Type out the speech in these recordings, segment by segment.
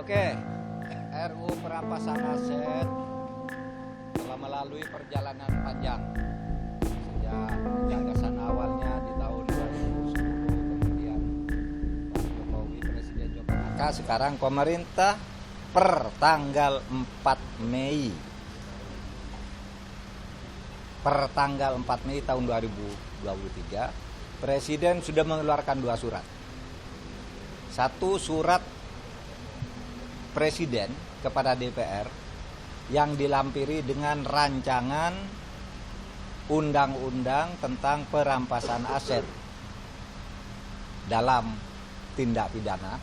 Oke, RUU perampasan aset telah melalui perjalanan panjang sejak gagasan awalnya di tahun 2010, kemudian Pak Jokowi, Presiden Jokowi. Maka sekarang pemerintah per tanggal 4 Mei tahun 2023, Presiden sudah mengeluarkan 2 surat. Satu surat Presiden kepada DPR yang dilampiri dengan rancangan undang-undang tentang perampasan aset dalam tindak pidana.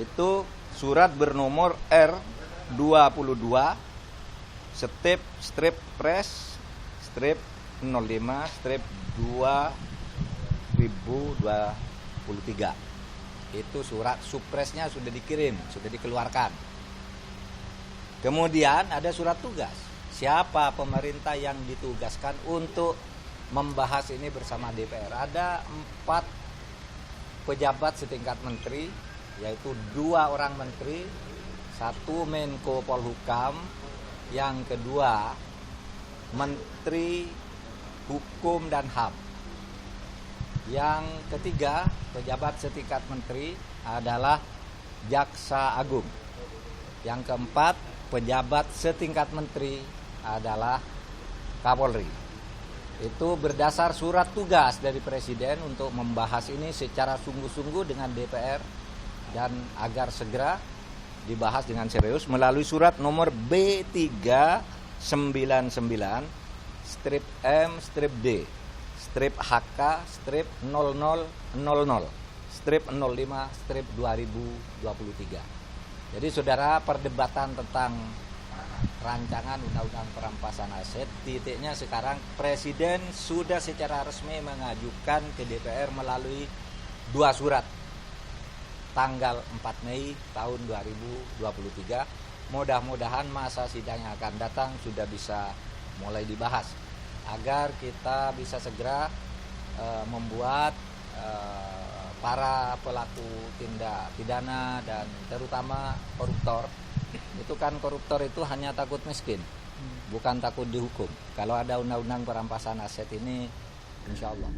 Itu surat bernomor R22/Pres/05/2023. Itu surat supresnya sudah dikirim, sudah dikeluarkan. Kemudian ada surat tugas. Siapa pemerintah yang ditugaskan untuk membahas ini bersama DPR? Ada 4 pejabat setingkat menteri, yaitu 2 orang menteri, 1 Menko Polhukam, yang kedua Menteri Hukum dan HAM. Yang ketiga, pejabat setingkat menteri adalah Jaksa Agung. Yang keempat, pejabat setingkat menteri adalah Kapolri. Itu berdasar surat tugas dari Presiden untuk membahas ini secara sungguh-sungguh dengan DPR dan agar segera dibahas dengan serius melalui surat nomor B399/M/D /HK/0000/05/2023. Jadi saudara, perdebatan tentang rancangan undang-undang perampasan aset titiknya sekarang Presiden sudah secara resmi mengajukan ke DPR melalui 2 surat tanggal 4 Mei tahun 2023. Mudah-mudahan masa sidang yang akan datang sudah bisa mulai dibahas agar kita bisa segera membuat para pelaku tindak pidana dan terutama koruptor. Itu kan koruptor itu hanya takut miskin, bukan takut dihukum. Kalau ada undang-undang perampasan aset ini, insya Allah.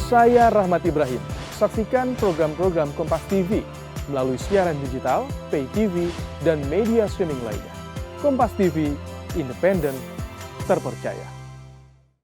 Saya Rahmat Ibrahim. Saksikan program-program Kompas TV melalui siaran digital, pay TV, dan media streaming lainnya. Kompas TV, independen, terpercaya.